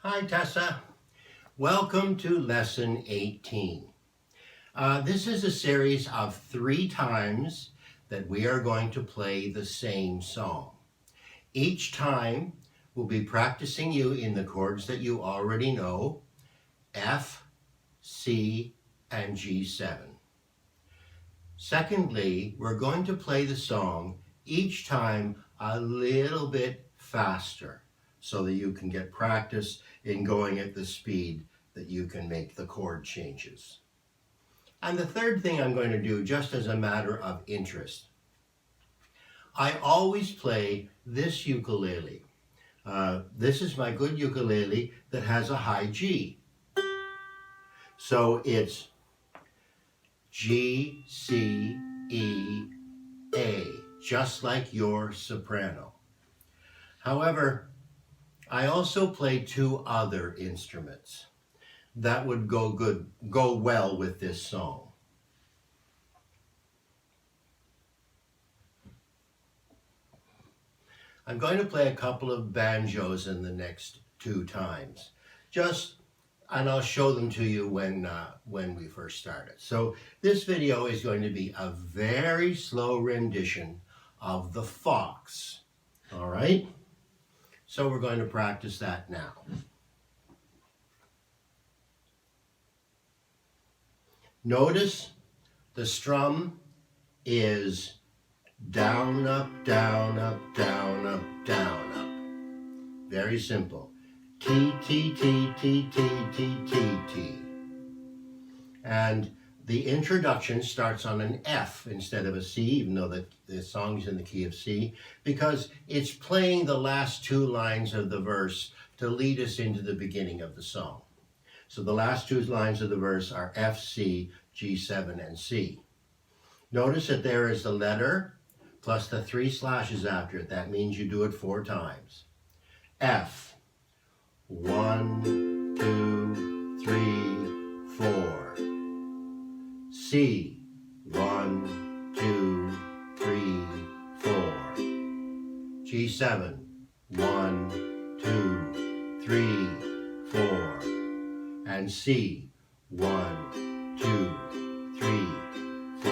Hi, Tessa. Welcome to Lesson 18. This is a series of 3 times that we are going to play the same song. Each time we'll be practicing you in the chords that you already know, F, C, and G7. Secondly, we're going to play the song each time a little bit faster so that you can get practice in going at the speed that you can make the chord changes. And the third thing I'm going to do, just as a matter of interest, I always play this ukulele. This is my good ukulele that has a high G. So it's G, C, E, A, just like your soprano. However, I also play 2 other instruments that would go well with this song. I'm going to play a couple of banjos in the next 2 times, and I'll show them to you when we first started. So this video is going to be a very slow rendition of the Fox. All right? So we're going to practice that now. Notice the strum is down, up, down, up, down, up, down, up. Very simple. T, T, T, T, T, T, T, T. And the introduction starts on an F instead of a C, even though the song's in the key of C, because it's playing the last 2 lines of the verse to lead us into the beginning of the song. So the last 2 lines of the verse are F, C, G7, and C. Notice that there is the letter plus the 3 slashes after it. That means you do it 4 times. F, 1, 2, 3, 4. C, 1, 2, 3, 4. G7, 1, 2, 3, 4. And C, 1, 2, 3, 4.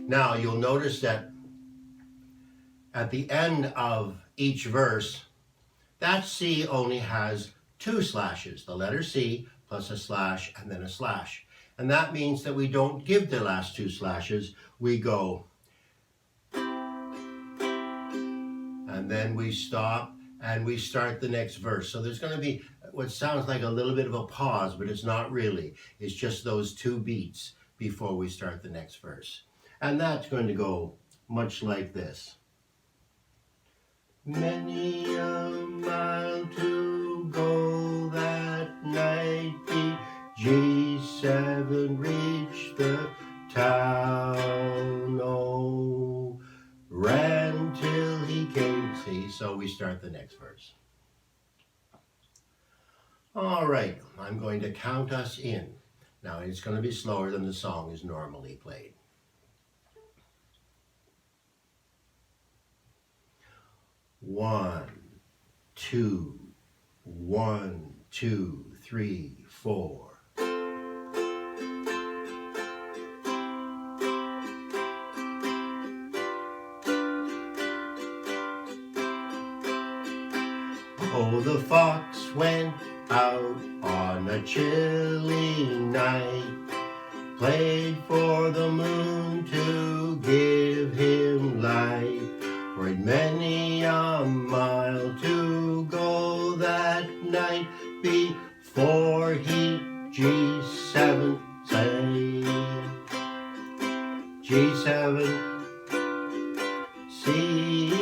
Now you'll notice that at the end of each verse, that C only has 2 slashes, the letter C plus a slash and then a slash. And that means that we don't give the last 2 slashes, we go, and then we stop and we start the next verse. So there's going to be what sounds like a little bit of a pause, but it's not really. It's just those 2 beats before we start the next verse. And that's going to go much like this. Many a mile to go that night, the G7 reached the town. Oh, ran till he came. See, so we start the next verse. All right, I'm going to count us in. Now, it's going to be slower than the song is normally played. 1, 2, 1, 2, 3, 4. Oh, the fox went out on a chilly night, played for the moon to give him light. For he'd many a mile to go that night before he G7 say. G7 C,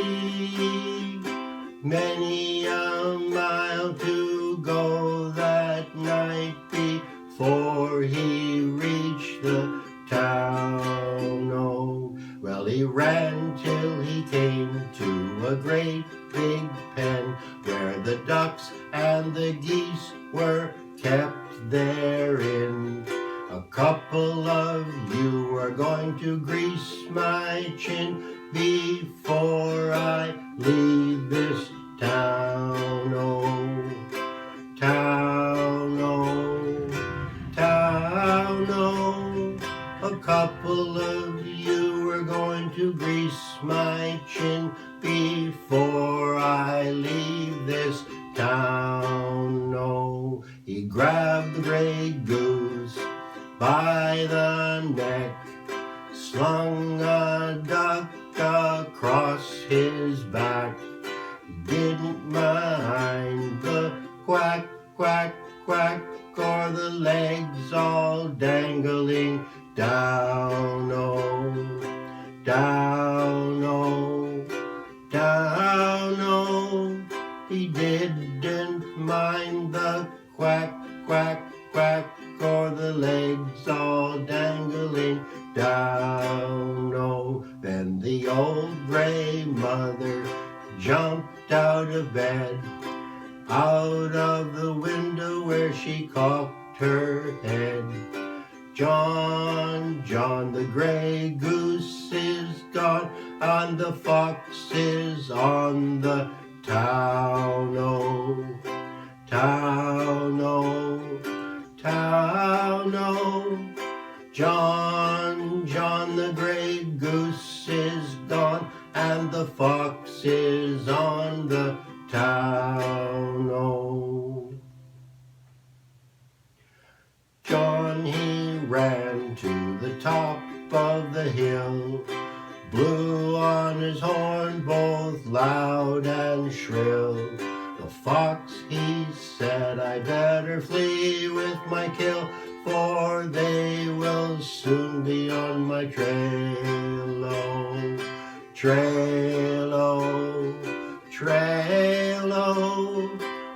many a mile to go that night before he reached the town. Oh, well, he ran till he came to a great big pen where the ducks and the geese were kept therein. A couple of you are going to grease my chin before I leave this town. Oh, my chin before I leave this town. Oh, he grabbed the gray goose by the neck, slung a duck across his back. He didn't mind the quack, quack, quack, or the legs all dangling down, oh, down, oh, down, oh. He didn't mind the quack, quack, quack, or the legs all dangling down, oh. Then the old gray mother jumped out of bed, out of the window where she cocked her head. John, John, the gray goose is gone, and the fox is on the town, oh, town, oh, town, oh. John, John, the gray goose is gone, and the fox is on the town, oh. John, he ran to the top of the hill, blew on his horn both loud and shrill. The fox, he said, I better flee with my kill, for they will soon be on my trail, oh, trail, oh, trail, oh.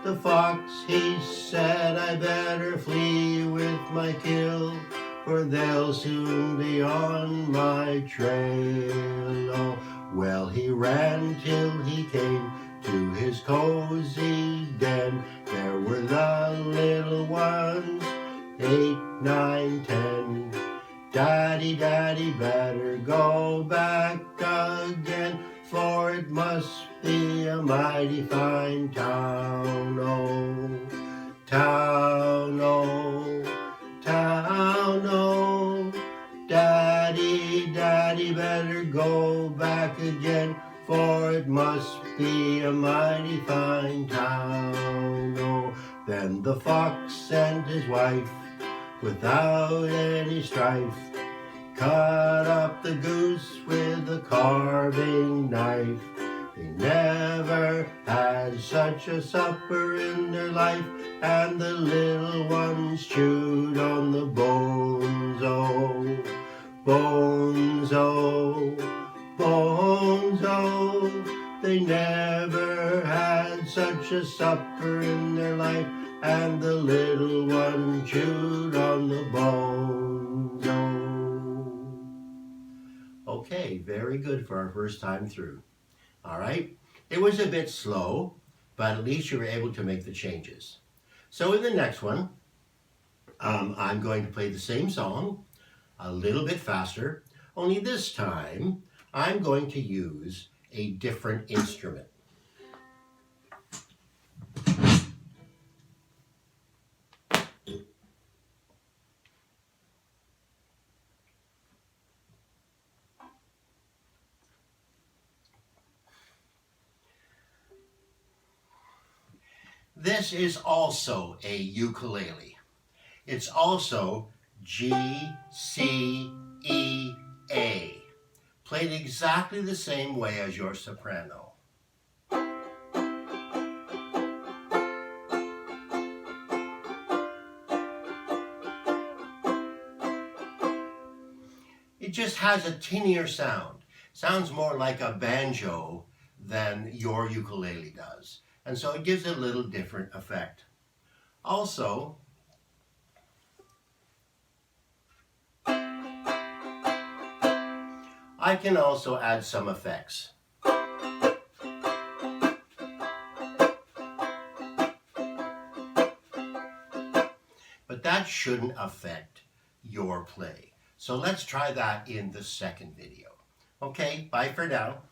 The fox, he said, I better flee with my kill, for they'll soon be on my trail, oh. Well, he ran till he came to his cozy den. There were the little ones, 8, 9, 10. Daddy, Daddy, better go back again, for it must be a mighty fine town, oh, town, oh, town, oh. Daddy, Daddy, better go back again, for it must be a mighty fine town, oh. Then the fox and his wife, without any strife, cut up the goose with a carving knife. They never had such a supper in their life, and the little ones chewed on the bones, oh, bones, oh, bones, oh. They never had such a supper in their life, and the little one chewed on the bones, oh. Okay, very good for our first time through. All right, it was a bit slow, but at least you were able to make the changes. So in the next one, I'm going to play the same song a little bit faster, only this time I'm going to use a different instrument. This is also a ukulele. It's also G, C, E, A, played exactly the same way as your soprano. It just has a tinnier sound. Sounds more like a banjo than your ukulele does. And so it gives it a little different effect. Also, I can also add some effects. But that shouldn't affect your play. So let's try that in the second video. Okay, bye for now.